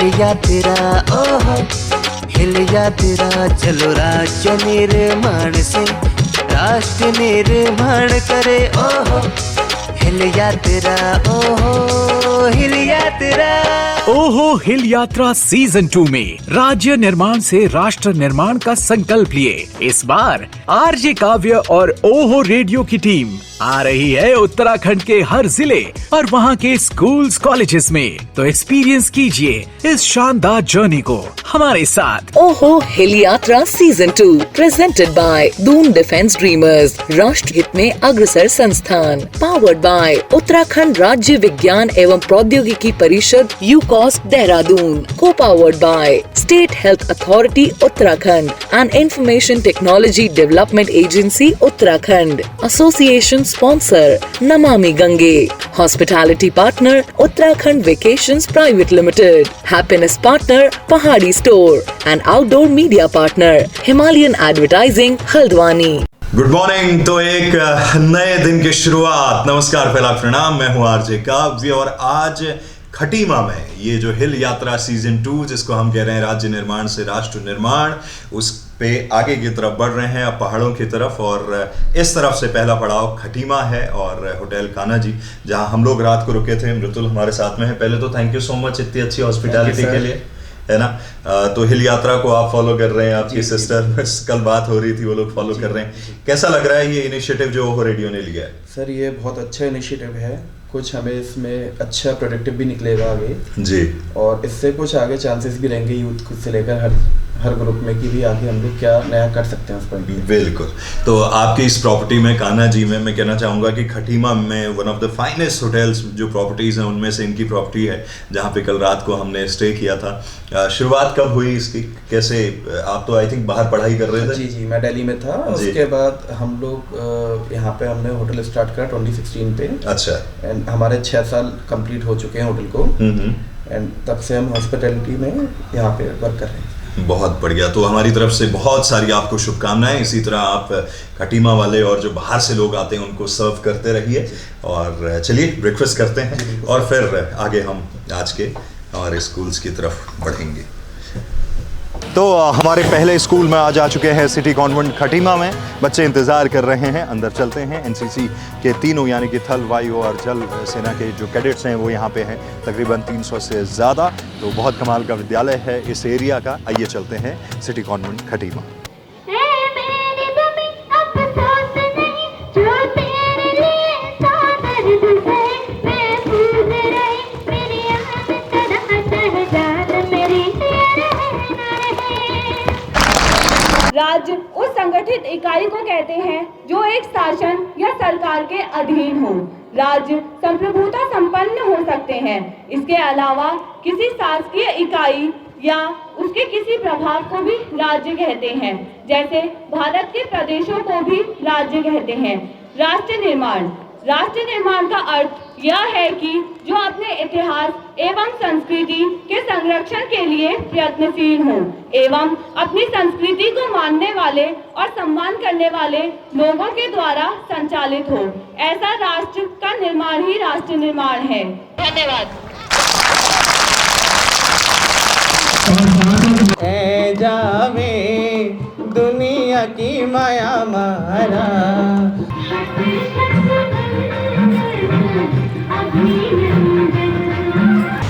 हिलिया तेरा ओहो हिलिया तेरा, चलो राज्य निर्माण से राष्ट्र निर्माण करे, ओहो हिलिया तेरा ओहो हिलिया तेरा। ओहो हिल यात्रा सीजन 2 में राज्य निर्माण से राष्ट्र निर्माण का संकल्प लिए इस बार आरजे काव्य और ओहो रेडियो की टीम आ रही है उत्तराखंड के हर जिले और वहाँ के स्कूल्स कॉलेजेस में। तो एक्सपीरियंस कीजिए इस शानदार जर्नी को हमारे साथ। ओहो हिल यात्रा season 2 presented by Doon defence dreamers, राष्ट्र हित में अग्रसर संस्थान, पावर्ड बाय उत्तराखंड राज्य विज्ञान एवं प्रौद्योगिकी परिषद यूकॉस देहरादून, को powered by state health authority Uttarakhand and information technology development agency Uttarakhand, association sponsor Namami Gange, hospitality partner Uttarakhand vacations private limited, happiness partner Pahadi store and outdoor media partner Himalayan advertising Haldwani. Good morning. तो एक नए दिन की शुरुआत। नमस्कार, पहला प्रणाम, मैं हूँ आरजे काव्य और आज खटीमा में ये जो हिल यात्रा सीजन 2 जिसको हम कह रहे हैं राज्य निर्माण से राष्ट्र निर्माण, उस पे आगे की तरफ बढ़ रहे हैं, अब पहाड़ों की तरफ। और इस तरफ से पहला पड़ाव खटीमा है और होटल कान्हा जी जहां हम लोग रात को रुके थे। मृतुल हमारे साथ में है। पहले तो थैंक यू सो मच इतनी अच्छी हॉस्पिटैलिटी के लिए, है ना। तो हिल यात्रा को आप फॉलो कर रहे हैं, आपकी सिस्टर कल बात हो रही थी, वो लोग फॉलो कर रहे हैं। कैसा लग रहा है ये इनिशिएटिव जो ओहो रेडियो ने लिया है? सर ये बहुत अच्छा इनिशिएटिव है, कुछ हमें इसमें अच्छा प्रोडक्टिव भी निकलेगा आगे जी, और इससे कुछ आगे चांसेस भी रहेंगे यूथ खुद से लेकर हर ग्रुप में कि भी आगे हम लोग क्या नया कर सकते हैं उस पर। बिल्कुल। तो आपकी इस प्रॉपर्टी में कान्हा जी में मैं कहना चाहूँगा कि खटीमा में one of the finest hotels जो प्रॉपर्टीज़ हैं उनमें से इनकी प्रॉपर्टी है, जहाँ पे कल रात को हमने स्टे किया था। शुरुआत कब हुई इसकी, कैसे? आप तो आई थिंक बाहर पढ़ाई कर रहे थे। जी जी, मैं दिल्ली में था। उसके बाद हम लोग यहाँ पे हमने होटल स्टार्ट करा 2016 पे। अच्छा। एंड हमारे 6 साल कंप्लीट हो चुके हैं होटल को। एंड तब से हम हॉस्पिटैलिटी में यहाँ पे वर्क कर रहे हैं। बहुत बढ़िया। तो हमारी तरफ से बहुत सारी आपको शुभकामनाएं। इसी तरह आप खटीमा वाले और जो बाहर से लोग आते हैं उनको सर्व करते रहिए। और चलिए ब्रेकफास्ट करते हैं और फिर आगे हम आज के हमारे स्कूल्स की तरफ बढ़ेंगे। तो हमारे पहले स्कूल में आज आ चुके हैं सिटी कॉन्वेंट खटीमा में। बच्चे इंतज़ार कर रहे हैं, अंदर चलते हैं। एनसीसी के तीनों यानी कि थल, वायु और जल सेना के जो कैडेट्स हैं वो यहाँ पे हैं, तकरीबन 300 से ज़्यादा। तो बहुत कमाल का विद्यालय है इस एरिया का। आइए चलते हैं सिटी कॉन्वेंट खटीमा। राज्य उस संगठित इकाई को कहते हैं जो एक शासन या सरकार के अधीन हो। राज्य संप्रभुता संपन्न हो सकते हैं। इसके अलावा किसी शासकीय इकाई या उसके किसी प्रभाग को भी राज्य कहते हैं। जैसे भारत के प्रदेशों को भी राज्य कहते हैं। राष्ट्र निर्माण का अर्थ यह है कि जो अपने इतिहास एवं संस्कृति के संरक्षण के लिए प्रयत्नशील हो एवं अपनी संस्कृति को मानने वाले और सम्मान करने वाले लोगों के द्वारा संचालित हो। ऐसा राष्ट्र का निर्माण ही राष्ट्र निर्माण है। धन्यवाद। ऐ जावे दुनिया की माया मारा।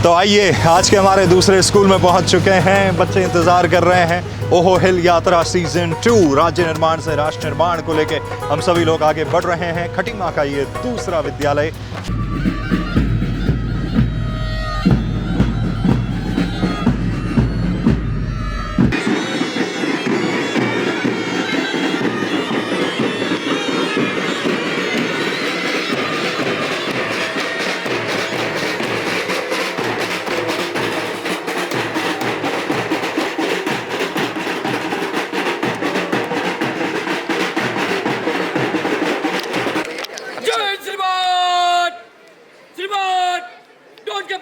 तो आइए, आज के हमारे दूसरे स्कूल में पहुंच चुके हैं। बच्चे इंतजार कर रहे हैं ओहो हिल यात्रा सीजन 2 राज्य निर्माण से राष्ट्र निर्माण को लेके हम सभी लोग आगे बढ़ रहे हैं। खटीमा का ये दूसरा विद्यालय।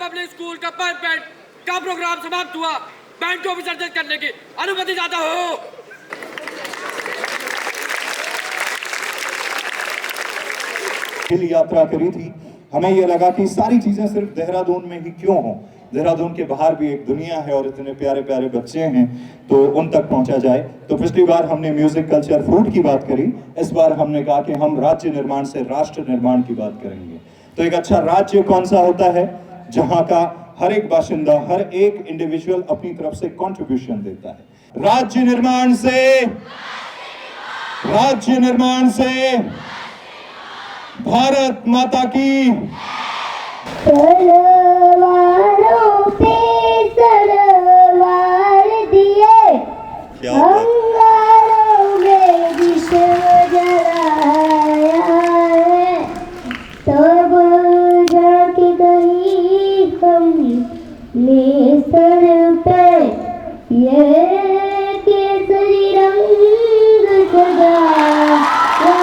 पब्लिक स्कूल का बैंड का प्रोग्राम समाप्त हुआ। बैंड को विसर्जित करने की अनुमति चाहता हूँ। हिल यात्रा करी थी हमें ये लगा कि सारी चीज़ें सिर्फ देहरादून में ही क्यों हों, देहरादून के बाहर भी एक दुनिया है और इतने प्यारे प्यारे बच्चे हैं, तो उन तक पहुंचा जाए। तो पिछली बार हमने म्यूजिक, कल्चर, फूड की बात करी, इस बार हमने कहा कि हम राज्य निर्माण से राष्ट्र निर्माण की बात करेंगे। तो एक अच्छा राज्य कौन सा होता है? जहां का हर एक बाशिंदा, हर एक इंडिविजुअल अपनी तरफ से कंट्रीब्यूशन देता है। राज्य निर्माण से भारत माता की। तलवारों पे तलवार दिए, अंगारों में विश्व जलाया है, तब जाके कहीं हमने सर पे ये केसरी रंग सजाया है।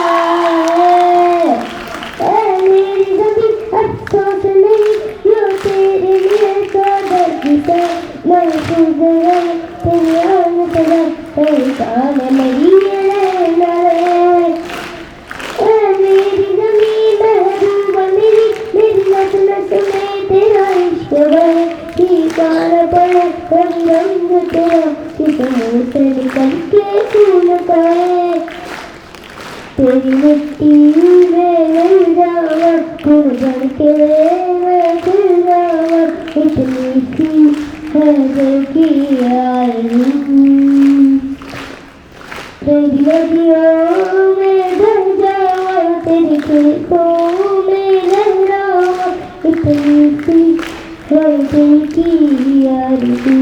मेरी कभी अफसोस नहीं, यो तेरे लिए तो दर्द से महसूस है, तेरी आन सजा परेशान मेरी रहना है। मेरी जमीन महबूबा मेरी नस नस में तेरा इश्क है, ठिकाना पड़े रंग रंग तेरा, किस मुँह से निकल के खून का है। तेरी मिट्टी में मिल जावा, फिर भर के मैं फिर जावा, इतनी सी है दिल की आरज़ू। तेरी नदियों में ढल जावा, तेरी खेतों में लहरावा, इतनी सी है दिल की आरज़ू।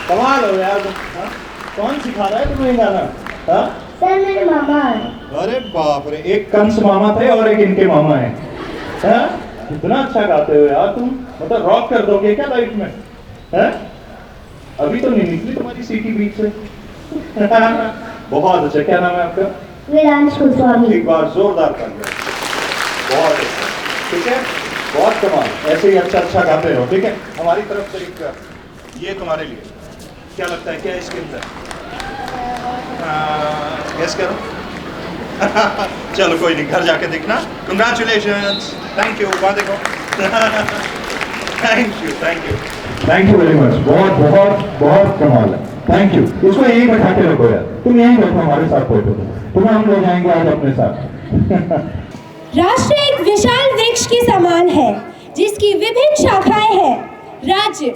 कमाल हो यार, कौन सिखा रहा है तुम्हें गाना? सर मेरे मामा है। अरे बाप रे, एक कंस मामा थे और एक इनके मामा हैं। कितना अच्छा गाते हो यार तुम, मतलब रॉक कर दोगे क्या लाइफ में? अभी तो नहीं निकली तुम्हारी सीटी बीच से। बहुत अच्छा। क्या नाम है आपका? वेदांश गोस्वामी। एक बार जोरदार कर दो। बहुत अच्छा, ठीक है, बहुत कमाल। ऐसे ही अच्छा गाते हो, ठीक है। हमारी तरफ से एक ये तुम्हारे लिए, क्या लगता है, क्या है इसके अंदर? गेस करो। चलो कोई नहीं, घर जाके देखना। Congratulations, thank you. वहाँ देखो। Thank you very much. बहुत कमाल है। Thank you. इसको यहीं बैठा के रखो यार, तुम यहीं बैठो हमारे साथ, बैठो, तुम्हें हम ले जाएंगे आज अपने साथ। राष्ट्र एक विशाल वृक्ष के समान है जिसकी विभिन्न शाखाएं हैं। राज्य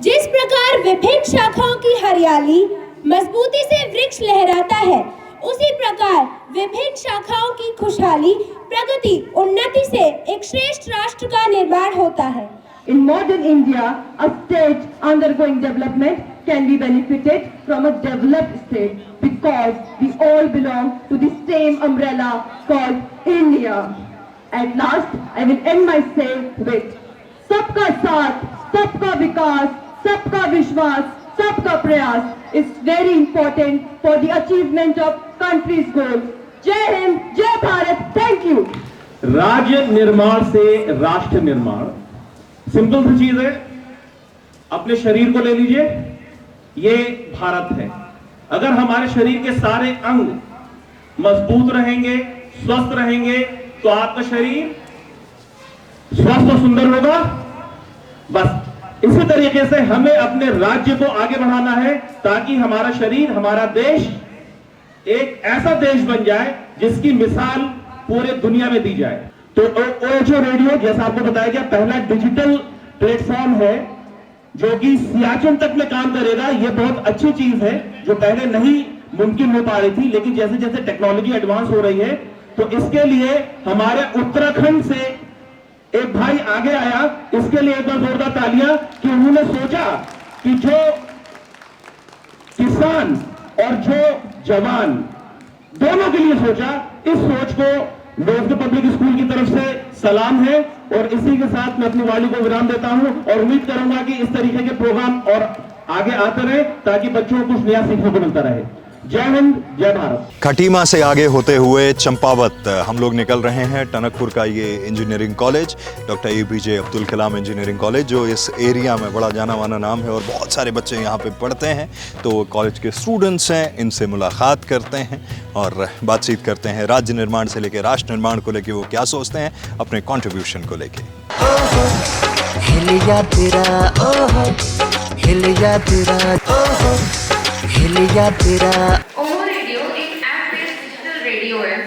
जिस प्रकार विभिन्न शाखाओं की हरियाली मजबूती से वृक्ष लहराता है, उसी प्रकार विभिन्न शाखाओं की खुशहाली, प्रगति, उन्नति से एक श्रेष्ठ राष्ट्र का निर्माण होता है। In modern India, a state undergoing development can be benefited from a developed state because we all belong to the same umbrella called India. At last, I will end my say with सबका साथ, सबका विकास, सबका विश्वास, सबका प्रयास is very important for the achievement of country's goals. जय हिंद, जय Bharat, thank you. राज्य निर्माण से राष्ट्र निर्माण, सिंपल सी चीज है। अपने शरीर को ले लीजिए, ये भारत है। अगर हमारे शरीर के सारे अंग मजबूत रहेंगे, स्वस्थ रहेंगे, तो आपका शरीर स्वस्थ और सुंदर होगा। बस इसी तरीके से हमें अपने राज्य को आगे बढ़ाना है ताकि हमारा शरीर, हमारा देश एक ऐसा देश बन जाए जिसकी मिसाल पूरे दुनिया में दी जाए। तो ओएचओ रेडियो, जैसा आपको बताया गया, पहला डिजिटल प्लेटफॉर्म है जो कि सियाचिन तक में काम करेगा। यह बहुत अच्छी चीज है जो पहले नहीं मुमकिन हो पा रही थी, लेकिन जैसे जैसे टेक्नोलॉजी एडवांस हो रही है, तो इसके लिए हमारे उत्तराखंड से एक भाई आगे आया। इसके लिए एक बार जोरदार तालियां कि उन्होंने सोचा कि जो किसान और जो जवान दोनों के लिए सोचा। इस सोच को लोक पब्लिक स्कूल की तरफ से सलाम है। और इसी के साथ मैं अपनी वाणी को विराम देता हूं और उम्मीद करूंगा कि इस तरीके के प्रोग्राम और आगे आते रहे ताकि बच्चों को कुछ नया सीखने को मिलता रहे। जय हिंद, जय भारत। खटीमा से आगे होते हुए चंपावत हम लोग निकल रहे हैं। टनकपुर का ये engineering college, doctor APJ Abdul Kalam engineering college, जो इस एरिया में बड़ा जाना माना नाम है और बहुत सारे बच्चे यहाँ पे पढ़ते हैं। तो कॉलेज के स्टूडेंट्स हैं, इनसे मुलाकात करते हैं और बातचीत करते हैं राज्य निर्माण से लेकर राष्ट्र निर्माण को लेकर वो क्या सोचते हैं, अपने कॉन्ट्रीब्यूशन को लेके। हिल या तेरा ओहो, हिल या तेरा ओहो, हिल या तेरा। ओहो रेडियो एक ऐप बेस्ड डिजिटल रेडियो है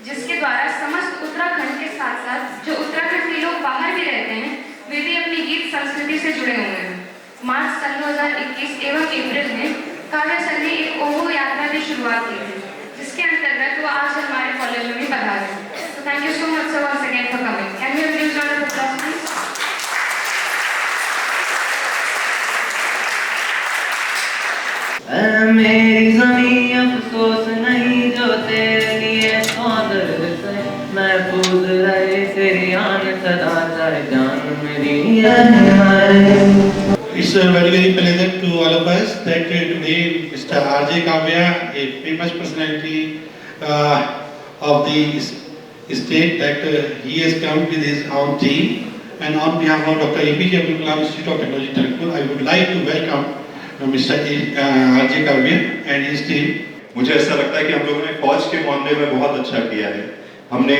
जिसके द्वारा समस्त उत्तराखंड के साथ साथ जो उत्तराखंड के लोग बाहर भी रहते हैं वे भी अपनी गीत संस्कृति से जुड़े हुए हैं। मार्च सन 2021 एवं अप्रैल में काव्य सर ने एक ओहो यात्रा की शुरुआत की थी, जिसके अंतर्गत वो आज हमारे कॉलेज में भी पधारे हैं। तो thank you so much sir once again for coming. Can you please round of applause please. मेरी ज़मीं अफसोस नहीं जो तेरे लिए सौदर से महफूज रहे तेरी आन सदा चाहे जान मेरी। It's very pleasant to all of us that today Mr. R.J. Kavya, a famous personality of the state, that he has come with his own team, and on behalf of Dr. APJ Abdul Kalam Institute of Technology, Tangpur, I would like to welcome Mr. R.J. Kavya and his team. मुझे ऐसा लगता है कि हम लोगों ने फौज के मामले में बहुत अच्छा किया है। हमने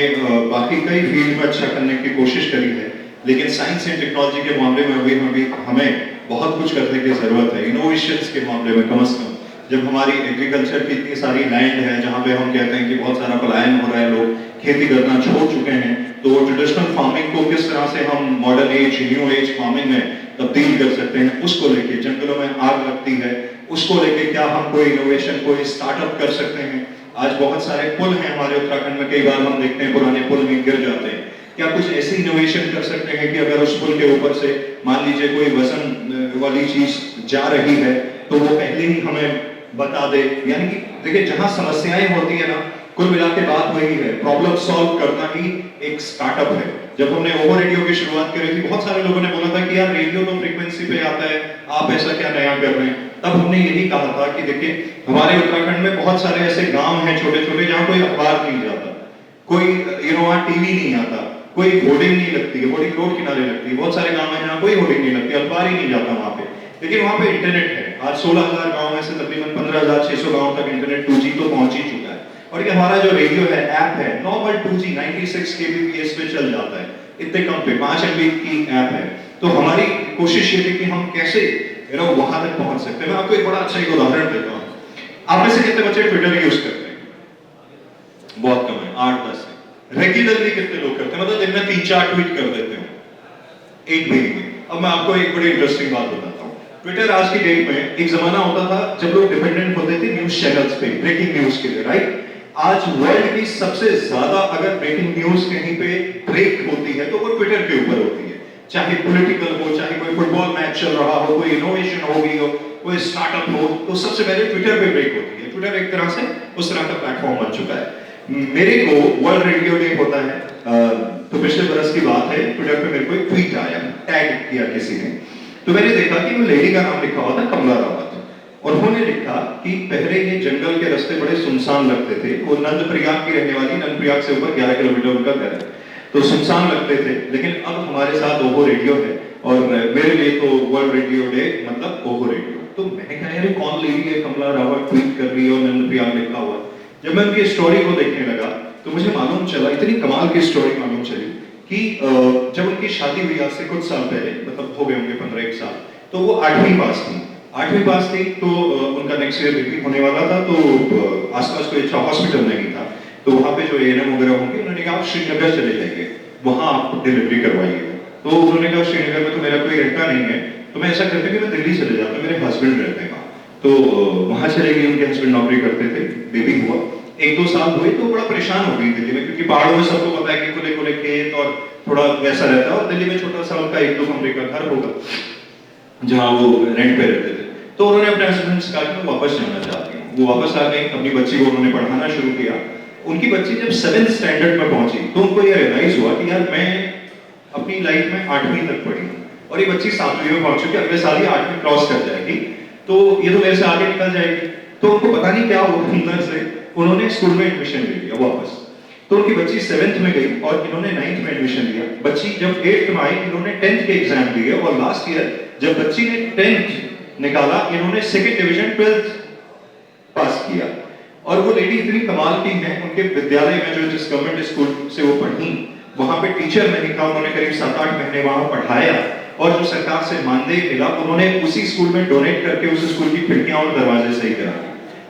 बाकी कई फील्ड में अच्छा करने की कोशिश करी है, लेकिन साइंस एंड टेक्नोलॉजी के मामले में अभी हमें बहुत कुछ करने की जरूरत है। इनोवेशंस के मामले में कम से कम, जब हमारी एग्रीकल्चर की इतनी सारी लैंड है जहाँ पे हम कहते हैं कि बहुत सारा पलायन हो रहा है, लोग खेती करना छोड़ चुके हैं, तो ट्रेडिशनल फार्मिंग को किस तरह से हम modern age, new age farming में तब्दील कर सकते हैं, उसको लेके जंगलों में आग लगती है, उसको लेके क्या हम कोई इनोवेशन, कोई स्टार्टअप कर सकते हैं। आज बहुत सारे पुल हैं हमारे उत्तराखंड में, कई बार हम देखते हैं पुराने पुल में गिर जाते हैं। क्या कुछ ऐसी इनोवेशन कर सकते हैं कि अगर उस पुल के ऊपर से मान लीजिए कोई वजन वाली चीज जा रही है तो वो पहले ही हमें बता दे। यानी कि देखिए, जहां समस्याएं होती है ना, कुल मिला के बात वही है, प्रॉब्लम सॉल्व करना ही एक स्टार्टअप है। जब हमने ओहो रेडियो की शुरुआत करी थी, बहुत सारे लोगों ने बोला था कि यार रेडियो तो फ्रीक्वेंसी पे आता है, आप ऐसा क्या नया कर रहे हैं। तब हमने यही कहा था कि देखिए, हमारे उत्तराखंड में बहुत सारे ऐसे गांव हैं छोटे छोटे जहां कोई अखबार नहीं जाता, कोई टीवी नहीं आता, कोई होर्डिंग नहीं लगती है, होर्डिंग रोड किनारे लगती है। बहुत सारे गांव हैं जहां कोई होर्डिंग नहीं लगती, अखबार ही नहीं जाता वहां पे, लेकिन वहां पे इंटरनेट है। आज 16,000 गांव में से तकरीबन 15,600 गांव तक इंटरनेट 2G तो पहुंच ही चुका है। और ये हमारा जो रेडियो है, ऐप है, नॉर्मल 2G 96 kbps पे चल जाता है, इतने कम पे 5 MB की ऐप है। तो हमारी कोशिश ये थी कि हम कैसे वहां तक पहुंच सकते हैं। मैं आपको एक बड़ा अच्छा एक उदाहरण देता हूँ। आप में से कितने बच्चे ट्विटर यूज करते हैं? बहुत कम है, 8-10 है। रेगुलरली कितने लोग करते हैं? मतलब दिन में 3-4 ट्वीट कर देते हो एक महीने में। अब मैं आपको एक बड़ी इंटरेस्टिंग बात बताता हूँ। ट्विटर आज की डेट में, एक जमाना होता था जब लोग डिपेंडेंट होते थे न्यूज चैनल्स पे ब्रेकिंग न्यूज के लिए, राइट? आज वर्ल्ड की सबसे ज्यादा अगर ब्रेकिंग न्यूज कहीं पे ब्रेक होती है तो वो ट्विटर के ऊपर होती है। चाहे पॉलिटिकल हो, चाहे कोई फुटबॉल मैच चल रहा हो, कोई इनोवेशन हो गई हो, कोई स्टार्टअप हो, तो सबसे पहले ट्विटर पे ब्रेक होती है। ट्विटर एक तरह से उस तरह का प्लेटफॉर्म बन चुका है। मेरे को वर्ल्ड रेडियो डे होता है तो पिछले बरस की बात है, ट्विटर पे मेरे को एक ट्वीट आया, टैग किया किसी ने, तो मैंने देखा कि वो लेडी का नाम लिखा हुआ था कमला रावत, और उन्होंने लिखा कि पहले ये जंगल के रास्ते बड़े सुनसान लगते थे। वो नंदप्रयाग की रहने वाली, नंदप्रयाग से ऊपर 11 किलोमीटर उनका घर है, तो सुनसान लगते थे। लेकिन अब हमारे साथ ओहो रेडियो है, और मेरे लिए तो वर्ल्ड रेडियो डे मतलब ओहो रेडियो। तो मैंने कहा यार कौन लेडी है, कमला रावत ट्वीट कर रही है और नंदप्रयाग लिखा हुआ। जब मैं उनकी स्टोरी को देखने लगा तो मुझे मालूम चला, इतनी कमाल की स्टोरी मालूम चली कि जब उनकी शादी हुई आज से कुछ साल पहले, मतलब हो गए होंगे 15-1 साल, तो वो 8वीं पास थी। 8वीं पास थी तो उनका नेक्स्ट ईयर बेबी होने वाला था, तो आसपास कोई अच्छा हॉस्पिटल नहीं था, तो वहाँ पे जो ANM वगैरह होंगे, उन्होंने कहा आप श्रीनगर चले जाइए, वहाँ आप डिलीवरी करवाइए। तो उन्होंने कहा श्रीनगर में तो मेरा कोई रहता नहीं है, तो मैं ऐसा करते कि मैं दिल्ली चले जाता, मेरे हस्बैंड रहते हैं वहाँ। तो वहाँ चले गए, उनके हस्बैंड नौकरी करते थे, बेबी हुआ, 1-2 साल हुए तो बड़ा परेशान हो गई दिल्ली में, क्योंकि पहाड़ों में सबको पता है कि खुले खुले खेत और थोड़ा वैसा रहता है, और दिल्ली में छोटा सा उनका 1-2 कमरे का घर होगा जहाँ वो रेंट पे रहते थे। तो उन्होंने अपने हस्बैंड से कहा कि मैं वापस जाना चाहती हूँ। वो वापस आ गई, अपनी बच्ची को उन्होंने पढ़ाना शुरू किया। उनकी बच्ची जब 7th स्टैंडर्ड में पहुंची तो उनको ये रियलाइज हुआ कि यार मैं अपनी लाइफ में 8वीं तक पढ़ी हूँ, और ये बच्ची 7वीं में पहुंच चुकी है, अगले साल ही 8वीं क्रॉस कर जाएगी, तो ये तो मेरे से आगे निकल जाएगी। तो उनको पता नहीं क्या हुआ अंदर से, उन्होंने स्कूल में एडमिशन ले लिया वापस। तो उनकी बच्ची 7th में गई और इन्होंने 9th में एडमिशन लिया। बच्ची जब 8th में आई, इन्होंने 10th के एग्जाम दिए और लास्ट ईयर जब बच्ची ने 10th निकाला, इन्होंने 2nd डिवीजन 12th पास किया। और वो लेडी इतनी कमाल की हैं, उनके विद्यालय में जो जिस गवर्नमेंट स्कूल से वो पढ़ी, वहां पे टीचर नहीं था, उन्होंने करीब 7-8 महीने वहां पढ़ाया और जो सरकार से मानदेय मिला उन्होंने उसी स्कूल में डोनेट करके उस स्कूल की खिड़कियां और दरवाजे सही करा दिए।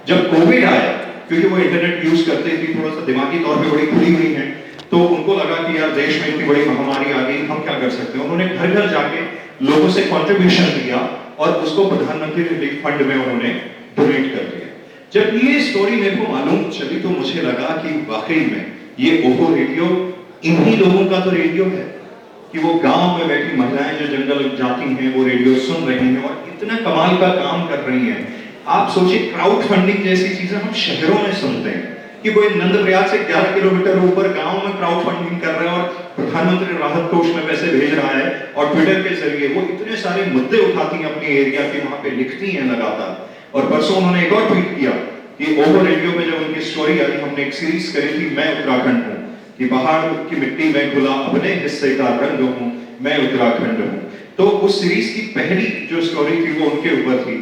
जब कोविड आया, क्योंकि वो इंटरनेट यूज करते थे, थोड़ा सा दिमागी तौर पे बड़ी खुली हुई हैं, तो उनको लगा कि यार देश में इतनी बड़ी महामारी आ गई, हम क्या कर सकते हैं। उन्होंने घर घर जाके लोगों से कंट्रीब्यूशन लिया और उसको प्रधानमंत्री रिलीफ फंड में उन्होंने डोनेट कर दिया। जब ये स्टोरी मेरे को मालूम चली तो मुझे लगा कि वाकई में ये ओहो रेडियो इन्हीं लोगों का तो रेडियो है कि वो गांव में बैठी महिलाएं जो जंगल जाती हैं वो रेडियो सुन रही हैं और इतना कमाल का काम कर रही हैं। आप सोचिए, क्राउड फंडिंग जैसी चीजें हम शहरों में सुनते हैं कि कोई नंदप्रयाग से 11 किलोमीटर ऊपर गांव में क्राउड फंडिंग कर रहा है और प्रधानमंत्री राहत कोष में पैसे भेज रहा है और ट्विटर के जरिए वो इतने सारे मुद्दे उठाती हैं अपने एरिया के, वहां पे लिखती हैं लगातार। और परसों उन्होंने एक और ट्वीट किया कि ओहो रेडियो पे जब उनकी स्टोरी आई, हमने एक सीरीज करी थी मैं उत्तराखंड हूँ, कि पहाड़ की मिट्टी में घुला अपने हिस्से का रंग हूँ, मैं उत्तराखंड हूँ। तो उस सीरीज की पहली जो स्टोरी थी वो उनके ऊपर थी।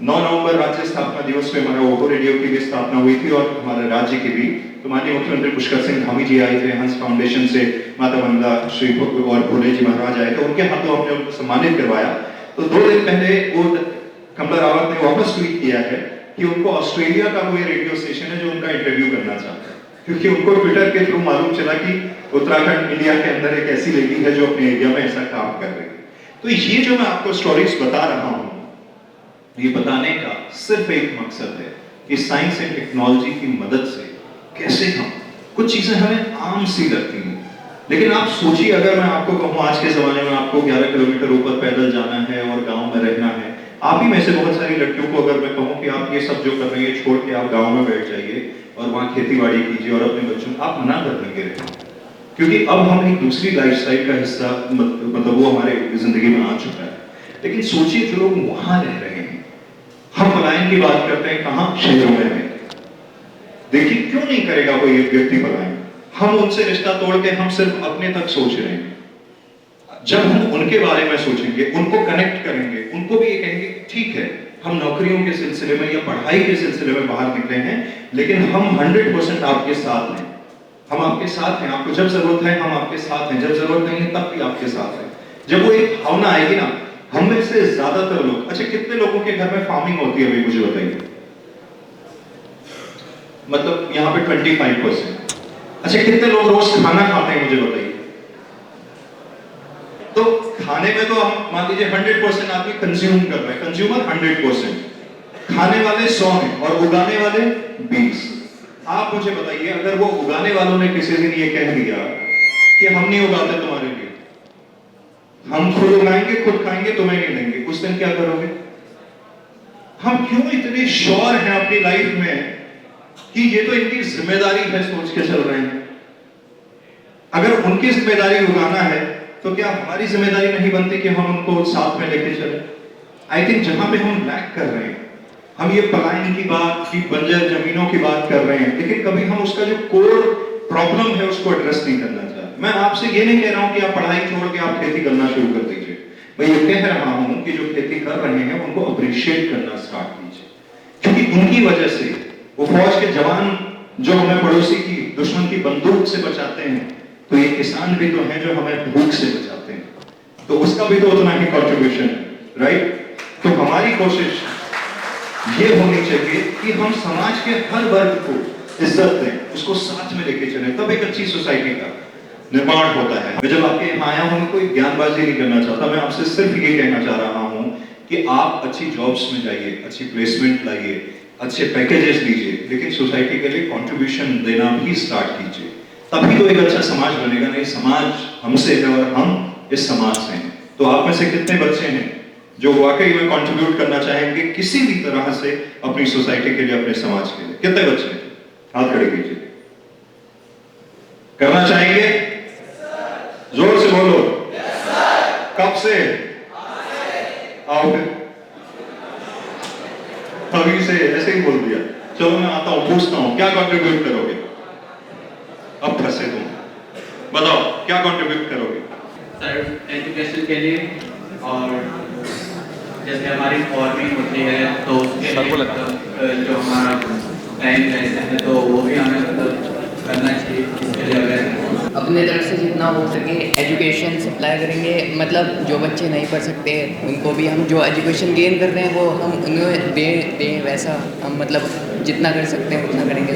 9 नवंबर राज्य स्थापना दिवस पे हमारा ओहो रेडियो की भी स्थापना हुई थी और हमारे राज्य की भी। तो माननीय मुख्यमंत्री पुष्कर सिंह धामी जी आए थे, हंस फाउंडेशन से माता मंगला श्री और भोले जी महाराज आए थे, उनके हाथों हमने उनको सम्मानित करवाया। तो 2 दिन पहले वो कमला रावत ने वापस ट्वीट किया है कि उनको ऑस्ट्रेलिया का कोई रेडियो स्टेशन है जो उनका इंटरव्यू करना चाहता है, क्योंकि उनको ट्विटर के थ्रू मालूम चला कि उत्तराखंड इंडिया के अंदर एक ऐसी लेडी है जो अपने एरिया में ऐसा काम कर रही है। तो ये जो मैं आपको स्टोरीज बता रहा हूं, ये बताने का सिर्फ एक मकसद है कि साइंस एंड टेक्नोलॉजी की मदद से कैसे हम कुछ चीजें हमें आम सी लगती हैं, लेकिन आप सोचिए अगर मैं आपको कहूं आज के जमाने में आपको 11 किलोमीटर ऊपर पैदल जाना है और गांव में रहना है, आप ही में से बहुत सारी लड़कियों को अगर मैं कहूं कि आप ये सब जो कर रही है छोड़ के आप गांव में बैठ जाइए और वहां खेती बाड़ी कीजिए और अपने बच्चों को, आप मना कर देंगे, क्योंकि अब हम एक दूसरी लाइफस्टाइल का हिस्सा मतलब वो हमारे जिंदगी में आ चुका है। लेकिन सोचिए जो लोग वहां रह रहे हैं, हम पलायन की बात करते हैं, कहां? शहरों में है। देखिए क्यों नहीं करेगा कोई एक व्यक्ति पलायन? हम उनसे रिश्ता तोड़ के हम सिर्फ अपने तक सोच रहे हैं। जब हम उनके बारे में सोचेंगे, उनको कनेक्ट करेंगे, उनको भी ये कहेंगे ठीक है हम नौकरियों के सिलसिले में या पढ़ाई के सिलसिले में बाहर निकले हैं, लेकिन हम 100% आपके साथ हैं, हम आपके साथ हैं, आपको जब जरूरत है हम आपके साथ हैं, जब जरूरत नहीं है तब भी आपके साथ हैं। जब वो एक भावना आएगी ना, हम में से ज्यादातर लोग, अच्छा कितने लोगों के घर में फार्मिंग होती है अभी मुझे बताइए, मतलब यहाँ पे 25%। अच्छा कितने लोग रोज खाना खाते हैं मुझे बताइए? तो खाने में तो हम मान लीजिए 100% आदमी कंज्यूम कर रहे हैं, कंज्यूमर 100%, खाने वाले 100 हैं और उगाने वाले 20। आप मुझे बताइए अगर वो उगाने वालों ने किसी दिन ये कह दिया कि हम नहीं उगाते तुम्हारे लिए, हम खुद उगाएंगे खुद खाएंगे तुम्हें नहीं देंगे, उस दिन क्या करोगे? हम क्यों इतने श्योर हैं अपनी लाइफ में कि ये तो इनकी जिम्मेदारी है सोच के चल रहे हैं? अगर उनकी जिम्मेदारी उगाना है तो क्या हमारी जिम्मेदारी नहीं बनती कि हम उनको साथ में लेके चले? आई थिंक जहां पे हम लैक कर रहे हैं, हम ये पलायन की बात की बंजर जमीनों की बात कर रहे हैं, लेकिन कभी हम उसका जो कोर प्रॉब्लम है उसको एड्रेस नहीं करना चाहते। मैं आपसे ये नहीं कह रहा हूं कि आप पढ़ाई छोड़ के आप खेती करना शुरू कर दीजिए, मैं ये कह रहा हूं कि जो खेती कर रहे हैं उनको अप्रिशिएट करना स्टार्ट कीजिए, क्योंकि उनकी वजह से वो फौज के जवान जो हमें पड़ोसी की दुश्मन की बंदूक से बचाते हैं, तो ये किसान भी तो हैं जो हमें भूख से बचाते हैं, तो उसका भी तो उतना ही कंट्रीब्यूशन है, राइट? तो हमारी कोशिश ये होनी चाहिए कि हम समाज के हर वर्ग को इज्जत दें, उसको साथ में लेके चलें, तब एक अच्छी सोसाइटी का निर्माण होता है। मैं जब आपके यहाँ आया हूँ कोई ज्ञानबाजी नहीं करना चाहता, मैं आपसे सिर्फ ये कहना चाह रहा हूँ कि आप अच्छी जॉब्स में जाइए, अच्छी प्लेसमेंट लाइए, अच्छे पैकेजेस लीजिए, लेकिन सोसाइटी के लिए कंट्रीब्यूशन देना भी स्टार्ट कीजिए, तभी तो एक अच्छा समाज बनेगा। नहीं समाज हमसे है और हम इस समाज से हैं। तो आप में से कितने बच्चे हैं जो वाकई में कंट्रीब्यूट करना चाहेंगे किसी भी तरह से अपनी सोसाइटी के लिए, अपने समाज के लिए? कितने बच्चे हैं? हाथ खड़े कीजिए। करना चाहेंगे? जोर से बोलो। कब से? आओ फिर। अभी से ऐसे ही बोल दिया। चलो मैं आता हूँ, पूछता हूँ क्या कंट्रीब्यूट करोगे? अब फंसे तुम, बताओ क्या कंट्रीब्यूट करोगे? सर एजुकेशन के लिए, और जैसे हमारी फार्मिंग होती है तो उसके लिए जो हमारा टाइम रहता है तो वो भी हमें मतलब करना चाहिए। इसके लिए अगर अपने तरफ से जितना हो सके एजुकेशन सप्लाई करेंगे, मतलब जो बच्चे नहीं पढ़ सकते उनको भी हम जो एजुकेशन गेन कर रहे हैं वो हम उन्हें दें वैसा हम मतलब जितना कर सकते हैं उतना करेंगे।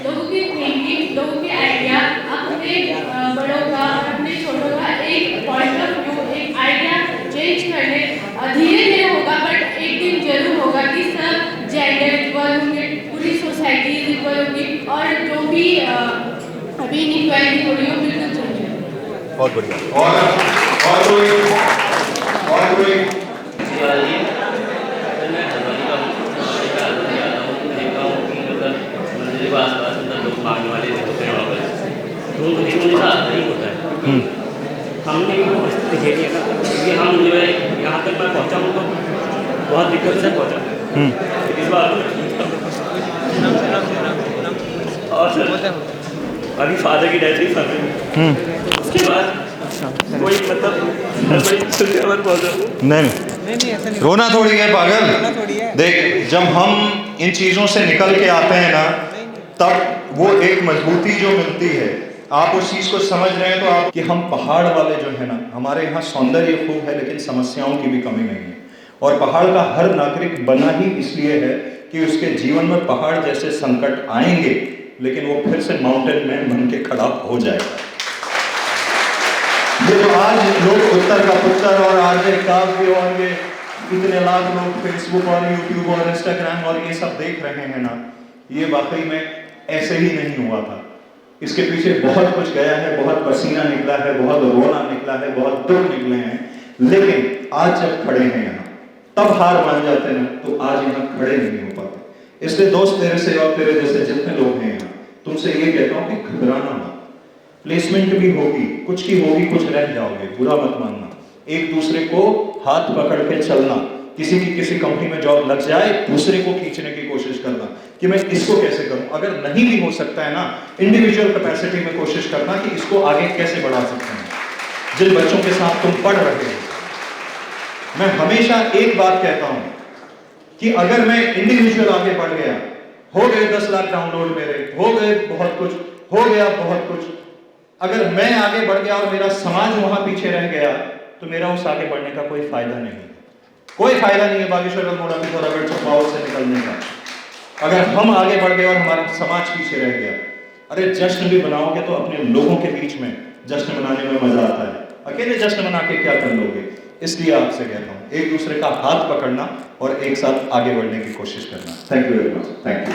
लोगों की थिंकिंग, लोगों के आइडिया, अपने बड़ों का और अपने छोटों का एक पॉइंट ऑफ व्यू, एक आइडिया चेंज करने धीरे धीरे होगा, बट एक दिन जरूर होगा कि सब जेंडर इक्वल होंगे, पूरी सोसाइटी इक्वल होगी, और जो भी अभी इनइक्वालिटी हो रही हो बिल्कुल चेंज होगी। बहुत बढ़िया। और कोई आसपास लोग मांगने वाले होते हैं वहाँ पर, तो मुझे नहीं होता है। हमने भी वो परिस्थिति देखी है ना, क्योंकि हम जो है यहाँ तक मैं पहुँचा हूँ तो बहुत दिक्कत से पहुँचा इस बार। और सर अभी फादर की डेथ हुई सर, उसके बाद कोई मतलब नहीं रोना थोड़ी है पागल। देख, जब हम इन चीज़ों से निकल के आते हैं ना, तब वो एक मजबूती जो मिलती है, आप उस चीज़ को समझ रहे हैं तो आप कि हम पहाड़ वाले जो है ना, हमारे यहाँ सौंदर्य खूब है लेकिन समस्याओं की भी कमी नहीं है। और पहाड़ का हर नागरिक बना ही इसलिए है कि उसके जीवन में पहाड़ जैसे संकट आएंगे लेकिन वो फिर से माउंटेन मैन बन के खड़ा हो जाएगा। ये जो आज लोग उत्तर का पुत्र और आज काव्य और ये इतने लाख लोग फेसबुक और यूट्यूब और इंस्टाग्राम और ये सब देख रहे हैं ना, ये वाकई में ऐसे ही नहीं हुआ था। इसके पीछे बहुत कुछ गया है, बहुत पसीना निकला है, बहुत रोना निकला है, बहुत दुख निकले हैं, लेकिन आज जब खड़े हैं यहाँ, तब हार मान जाते हैं तो आज यहाँ खड़े नहीं हो पाते। इसलिए दोस्त, तेरे से और तेरे जैसे जितने लोग हैं यहाँ, तुमसे ये कहता हूँ कि घबराना मत। प्लेसमेंट भी होगी, कुछ की होगी, कुछ रह जाओगे, बुरा मत मानना। एक दूसरे को हाथ पकड़ के चलना, किसी की किसी कंपनी में जॉब लग जाए, दूसरे को खींचने की कोशिश करना कि मैं इसको कैसे करूं। अगर नहीं भी हो सकता है ना, इंडिविजुअल कैपेसिटी में कोशिश करना कि इसको आगे कैसे बढ़ा सकते हैं। जिन बच्चों के साथ तुम पढ़ रहे हो, मैं हमेशा एक बात कहता हूं कि अगर मैं इंडिविजुअल आगे बढ़ गया, हो गए 10 लाख डाउनलोड मेरे, हो गए बहुत कुछ, हो गया बहुत कुछ, अगर मैं आगे बढ़ गया और मेरा समाज वहां पीछे रह गया, तो मेरा उस आगे बढ़ने का कोई फायदा नहीं है। कोई फायदा नहीं है बागेश्वर अल्मोड़ा की थोड़ा चौपाल से निकलने का, अगर हम आगे बढ़ गए और हमारा समाज पीछे रह गया। अरे जश्न भी बनाओगे तो अपने लोगों के बीच में जश्न मनाने में मजा आता है, अकेले जश्न मना के क्या कर लोगे। इसलिए आपसे कहता हूं, एक दूसरे का हाथ पकड़ना और एक साथ आगे बढ़ने की कोशिश करना। Thank you very much. Thank you.